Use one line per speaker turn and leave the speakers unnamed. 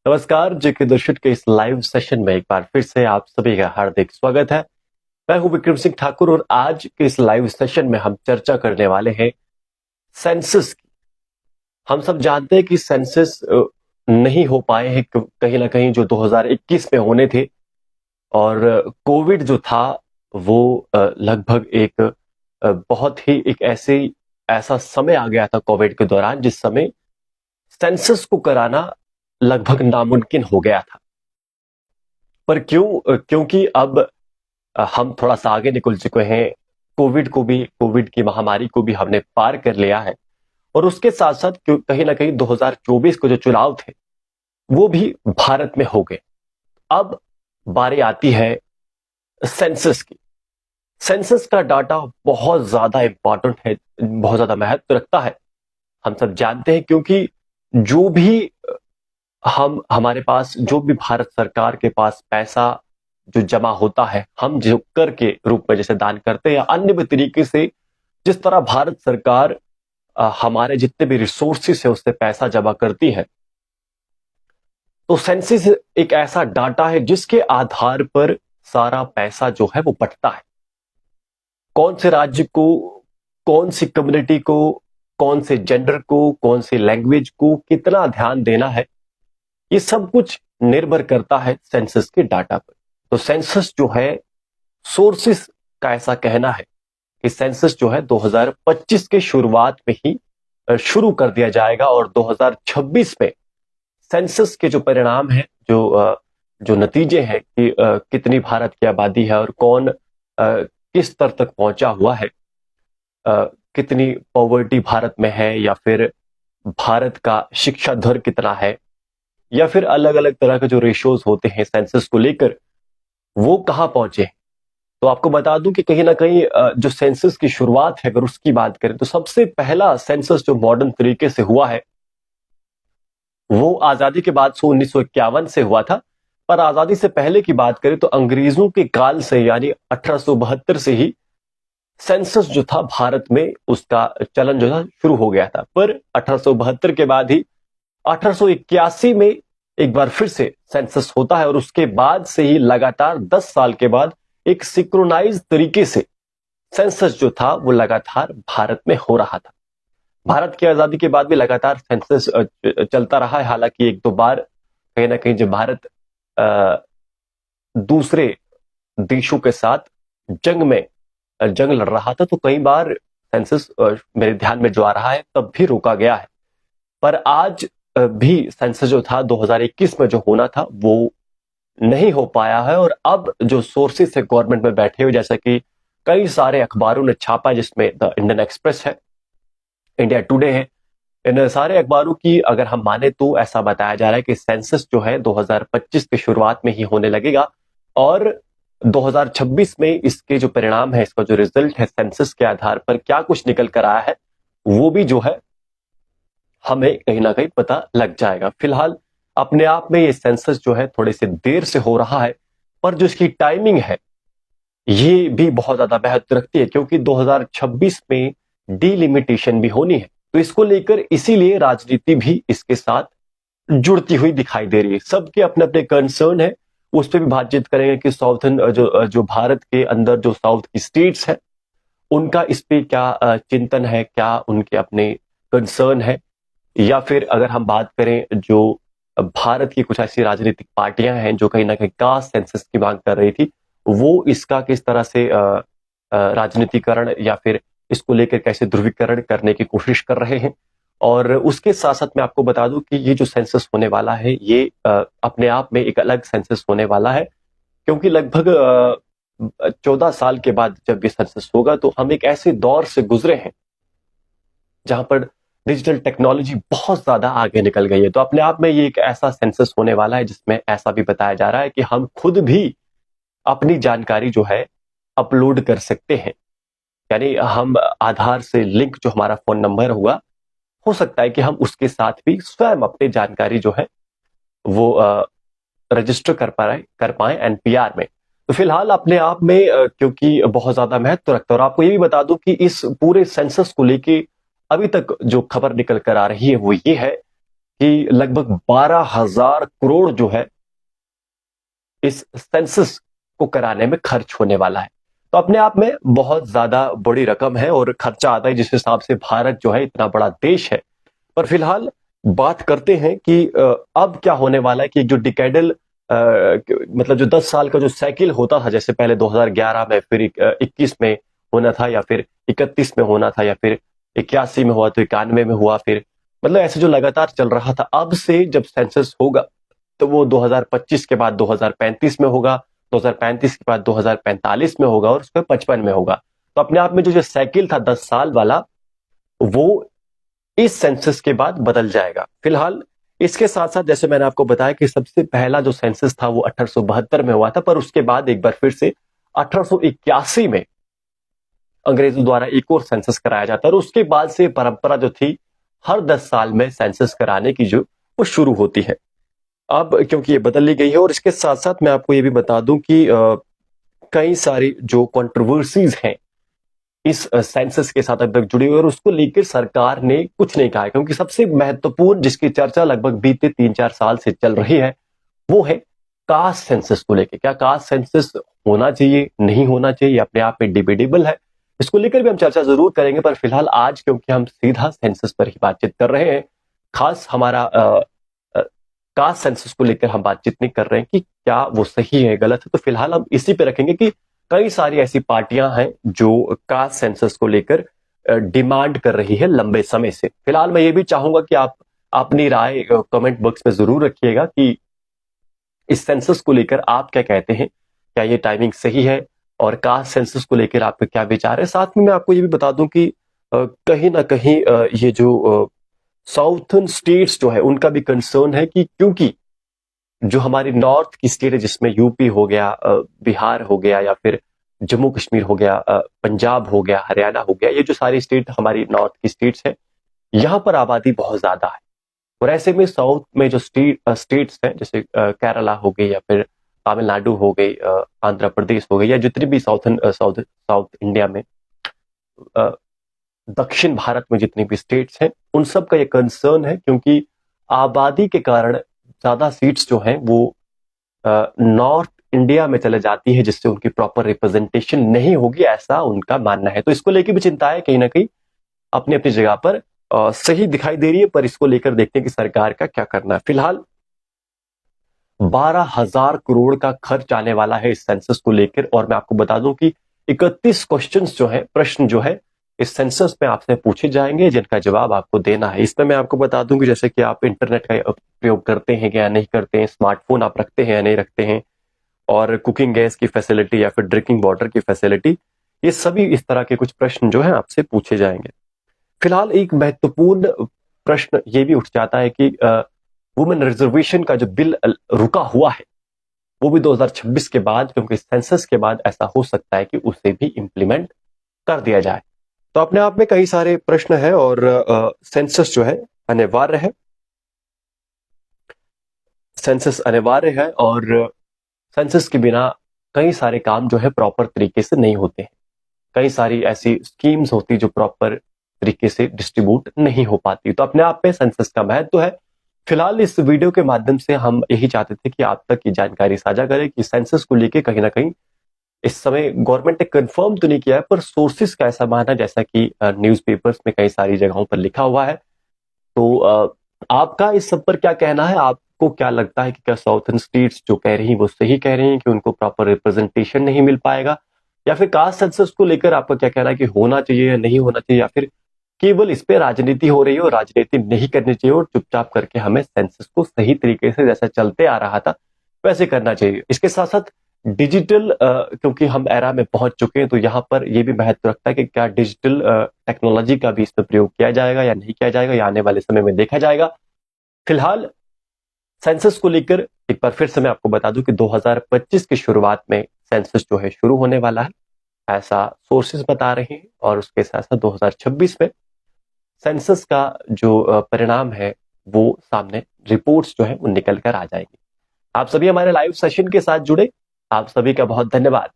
नमस्कार जेके दर्शक के इस लाइव सेशन में एक बार फिर से आप सभी का हार्दिक स्वागत है। मैं हूं विक्रम सिंह ठाकुर और आज के इस लाइव सेशन में हम चर्चा करने वाले हैं सेंसस की। हम सब जानते हैं कि सेंसस नहीं हो पाए हैं कहीं ना कहीं, जो 2021 में होने थे। और कोविड जो था वो लगभग एक बहुत ही एक ऐसा समय आ गया था कोविड के दौरान, जिस समय सेंसस को कराना लगभग नामुमकिन हो गया था। पर क्योंकि अब हम थोड़ा सा आगे निकल चुके हैं, कोविड की महामारी को भी हमने पार कर लिया है। और उसके साथ साथ कहीं ना कहीं 2024 के जो चुनाव थे वो भी भारत में हो गए। अब बारी आती है सेंसस की। सेंसस का डाटा बहुत ज्यादा इंपॉर्टेंट है, बहुत ज्यादा महत्व रखता है। हम सब जानते हैं क्योंकि जो भी हमारे पास, जो भी भारत सरकार के पास पैसा जो जमा होता है, हम जो कर के रूप में जैसे दान करते हैं या अन्य भी तरीके से जिस तरह भारत सरकार हमारे जितने भी रिसोर्सेस है उससे पैसा जमा करती है, तो सेंसस एक ऐसा डाटा है जिसके आधार पर सारा पैसा जो है वो बंटता है। कौन से राज्य को, कौन सी कम्युनिटी को, कौन से जेंडर को, कौन सी लैंग्वेज को कितना ध्यान देना है, ये सब कुछ निर्भर करता है सेंसस के डाटा पर। तो सेंसस जो है, सोर्सेस का ऐसा कहना है कि सेंसस जो है 2025 के शुरुआत में ही शुरू कर दिया जाएगा और 2026 में सेंसस के जो परिणाम है, जो नतीजे हैं कि कितनी भारत की आबादी है और कौन किस स्तर तक पहुंचा हुआ है, कितनी पॉवर्टी भारत में है, या फिर भारत का शिक्षा दर कितना है, या फिर अलग अलग तरह के जो रेशियोज होते हैं सेंसस को लेकर, वो कहां पहुंचे। तो आपको बता दूं कि कहीं ना कहीं जो सेंसस की शुरुआत है, अगर उसकी बात करें तो सबसे पहला सेंसस जो मॉडर्न तरीके से हुआ है वो आजादी के बाद 1951 से हुआ था। पर आजादी से पहले की बात करें तो अंग्रेजों के काल से, यानी 1872 से ही सेंसस जो था भारत में, उसका चलन जो था शुरू हो गया था। पर 1872 के बाद ही 1881 में एक बार फिर से सेंसस होता है और उसके बाद से ही लगातार 10 साल के बाद एक सिंक्रोनाइज तरीके से सेंसस जो था वो लगातार भारत में हो रहा था। भारत की आजादी के बाद भी लगातार सेंसस चलता रहा है। हालांकि एक दो बार कहीं ना कहीं जब भारत दूसरे देशों के साथ जंग लड़ रहा था, तो कई बार सेंसस मेरे ध्यान में जो आ रहा है तब भी रोका गया है। पर आज भी सेंसस जो था 2021 में जो होना था वो नहीं हो पाया है। और अब जो सोर्सेस है गवर्नमेंट में बैठे हुए, जैसा कि कई सारे अखबारों ने छापा, जिसमें द इंडियन एक्सप्रेस है, इंडिया टुडे है, इन सारे अखबारों की अगर हम माने तो ऐसा बताया जा रहा है कि सेंसस जो है 2025 की शुरुआत में ही होने लगेगा और 2026 में इसके जो परिणाम है, इसका जो रिजल्ट है सेंसस के आधार पर क्या कुछ निकल कर आया है, वो भी जो है हमें कहीं ना कहीं पता लग जाएगा। फिलहाल अपने आप में ये सेंसस जो है थोड़े से देर से हो रहा है, पर जो इसकी टाइमिंग है ये भी बहुत ज्यादा महत्व रखती है, क्योंकि 2026 में डिलिमिटेशन भी होनी है। तो इसको लेकर इसीलिए राजनीति भी इसके साथ जुड़ती हुई दिखाई दे रही है। सबके अपने अपने कंसर्न है, उस पर भी बातचीत करेंगे कि साउथर्न जो भारत के अंदर जो साउथ की स्टेट्स है उनका इस पे क्या चिंतन है, क्या उनके अपने कंसर्न है, या फिर अगर हम बात करें जो भारत की कुछ ऐसी राजनीतिक पार्टियां हैं जो कहीं ना कहीं कास्ट सेंसस की मांग कर रही थी, वो इसका किस तरह से राजनीतिकरण या फिर इसको लेकर कैसे ध्रुवीकरण करने की कोशिश कर रहे हैं। और उसके साथ साथ मैं आपको बता दूं कि ये जो सेंसस होने वाला है ये अपने आप में एक अलग सेंसस होने वाला है, क्योंकि लगभग 14 साल के बाद जब ये सेंसस होगा तो हम एक ऐसे दौर से गुजरे हैं जहां पर डिजिटल टेक्नोलॉजी बहुत ज्यादा आगे निकल गई है। तो अपने आप में ये एक ऐसा सेंसस होने वाला है जिसमें ऐसा भी बताया जा रहा है कि हम खुद भी अपनी जानकारी जो है अपलोड कर सकते हैं। यानी हम आधार से लिंक जो हमारा फोन नंबर हुआ, हो सकता है कि हम उसके साथ भी स्वयं अपनी जानकारी जो है वो रजिस्टर कर पाए एनपीआर में। तो फिलहाल अपने आप में क्योंकि बहुत ज्यादा महत्व रखता है। और आपको ये भी बता दूं कि इस पूरे सेंसस को लेके अभी तक जो खबर निकल कर आ रही है वो ये है कि लगभग 12,000 करोड़ जो है इस सेंसस को कराने में खर्च होने वाला है। तो अपने आप में बहुत ज्यादा बड़ी रकम है और खर्चा आता है जिस हिसाब से भारत जो है इतना बड़ा देश है। पर फिलहाल बात करते हैं कि अब क्या होने वाला है कि जो डिकेडल मतलब जो 10 साल का जो साइकिल होता था, जैसे पहले 2011 में, फिर 21 में होना था, या फिर 31 में होना था, या फिर 81 में हुआ, तो 91 में हुआ, फिर मतलब ऐसे जो लगातार चल रहा था। अब से जब सेंसस होगा तो वो 2025 के बाद 2035 में होगा, 2035 के बाद 2045 में होगा और उसके 55 में होगा। तो अपने आप में जो साइकिल था 10 साल वाला, वो इस सेंसस के बाद बदल जाएगा। फिलहाल इसके साथ साथ जैसे मैंने आपको बताया कि सबसे पहला जो सेंसस था वो 1872 में हुआ था, पर उसके बाद एक बार फिर से 1881 में अंग्रेजों द्वारा एक और सेंसस कराया जाता है, और उसके बाद से परंपरा जो थी हर 10 साल में सेंसस कराने की जो वो शुरू होती है। अब क्योंकि ये बदल ली गई है, और इसके साथ साथ मैं आपको ये भी बता दूं कि कई सारी जो कंट्रोवर्सीज हैं इस सेंसस के साथ अभी तक जुड़ी हुई, और उसको लेकर सरकार ने कुछ नहीं कहा है, क्योंकि सबसे महत्वपूर्ण जिसकी चर्चा लगभग बीते 3-4 साल से चल रही है वो है कास्ट सेंसस को लेकर। क्या कास्ट सेंसस होना चाहिए, नहीं होना चाहिए, अपने आप में डिबेटेबल है। इसको लेकर भी हम चर्चा जरूर करेंगे, पर फिलहाल आज क्योंकि हम सीधा सेंसस पर ही बातचीत कर रहे हैं, खास हमारा कास्ट सेंसस को लेकर हम बातचीत नहीं कर रहे हैं कि क्या वो सही है गलत है, तो फिलहाल हम इसी पे रखेंगे कि कई सारी ऐसी पार्टियां हैं जो कास्ट सेंसस को लेकर डिमांड कर रही है लंबे समय से। फिलहाल मैं ये भी चाहूंगा कि आप अपनी राय कमेंट बॉक्स में जरूर रखिएगा कि इस सेंसस को लेकर आप क्या कहते हैं, क्या ये टाइमिंग सही है, और कास्ट सेंसस को लेकर आपका क्या विचार है। साथ में मैं आपको ये भी बता दूं कि कहीं ना कहीं ये जो साउथर्न स्टेट्स जो है उनका भी कंसर्न है कि क्योंकि जो हमारी नॉर्थ की स्टेट है जिसमें यूपी हो गया, बिहार हो गया, या फिर जम्मू कश्मीर हो गया, पंजाब हो गया, हरियाणा हो गया, ये जो सारी स्टेट हमारी नॉर्थ की स्टेट्स है, यहाँ पर आबादी बहुत ज्यादा है। और ऐसे में साउथ में जो स्टेट्स हैं जैसे केरला हो गई, या फिर तमिलनाडु हो गई, आंध्र प्रदेश हो गई, या जितनी भी साउथ इंडिया में, दक्षिण भारत में जितनी भी स्टेट्स हैं, उन सब का ये कंसर्न है, क्योंकि आबादी के कारण ज्यादा सीट्स जो हैं वो नॉर्थ इंडिया में चले जाती है, जिससे उनकी प्रॉपर रिप्रेजेंटेशन नहीं होगी, ऐसा उनका मानना है। तो इसको लेकर भी चिंता है, कहीं ना कहीं अपनी अपनी जगह पर सही दिखाई दे रही है, पर इसको लेकर देखते हैं कि सरकार का क्या करना है। फिलहाल 12,000 करोड़ का खर्च आने वाला है इस सेंसस को लेकर, और मैं आपको बता दूं कि 31 क्वेश्चंस जो है, प्रश्न जो है इस सेंसस में आपसे पूछे जाएंगे, जिनका जवाब आपको देना है। इसमें मैं आपको बता दूं कि जैसे कि आप इंटरनेट का प्रयोग करते हैं या नहीं करते हैं, स्मार्टफोन आप रखते हैं या नहीं रखते हैं, और कुकिंग गैस की फैसिलिटी या फिर ड्रिंकिंग वाटर की फैसिलिटी, ये सभी इस तरह के कुछ प्रश्न जो है आपसे पूछे जाएंगे। फिलहाल एक महत्वपूर्ण प्रश्न ये भी उठ जाता है कि वुमेन रिजर्वेशन का जो बिल रुका हुआ है वो भी 2026 के बाद, क्योंकि सेंसस के बाद ऐसा हो सकता है कि उसे भी इंप्लीमेंट कर दिया जाए। तो अपने आप में कई सारे प्रश्न हैं, और सेंसस जो है अनिवार्य है, सेंसस अनिवार्य है, और सेंसस के बिना कई सारे काम जो है प्रॉपर तरीके से नहीं होते हैं। कई सारी ऐसी स्कीम्स होती जो प्रॉपर तरीके से डिस्ट्रीब्यूट नहीं हो पाती। तो अपने आप में सेंसस का महत्व है। फिलहाल इस वीडियो के माध्यम से हम यही चाहते थे कि आप तक की जानकारी साझा करें कि सेंसस को लेके कहीं ना कहीं इस समय गवर्नमेंट ने कंफर्म तो नहीं किया है, पर सोर्सेस का ऐसा मानना, जैसा कि न्यूज़पेपर्स में कई सारी जगहों पर लिखा हुआ है। तो आपका इस सब पर क्या कहना है? आपको क्या लगता है कि क्या साउथर्न स्टेट्स जो कह रही हैं वो सही कह रही हैं कि उनको प्रॉपर रिप्रेजेंटेशन नहीं मिल पाएगा, या फिर कास्ट सेंसस को लेकर आपका क्या कहना है कि होना चाहिए या नहीं होना चाहिए, या फिर केवल इस पे राजनीति हो रही है और राजनीति नहीं करनी चाहिए और चुपचाप करके हमें सेंसस को सही तरीके से जैसा चलते आ रहा था वैसे करना चाहिए। इसके साथ साथ डिजिटल, क्योंकि हम एरा में पहुंच चुके हैं, तो यहाँ पर यह भी महत्व रखता है कि क्या डिजिटल टेक्नोलॉजी का भी इसमें प्रयोग किया जाएगा या नहीं किया जाएगा, या आने वाले समय में देखा जाएगा। फिलहाल सेंसस को लेकर एक बार फिर से मैं आपको बता दूं कि 2025 की शुरुआत में सेंसस जो है शुरू होने वाला है, ऐसा सोर्सेस बता रहे हैं, और उसके साथ साथ 2026 में सेंसस का जो परिणाम है वो सामने, रिपोर्ट्स जो है वो निकल कर आ जाएंगी। आप सभी हमारे लाइव सेशन के साथ जुड़े, आप सभी का बहुत धन्यवाद।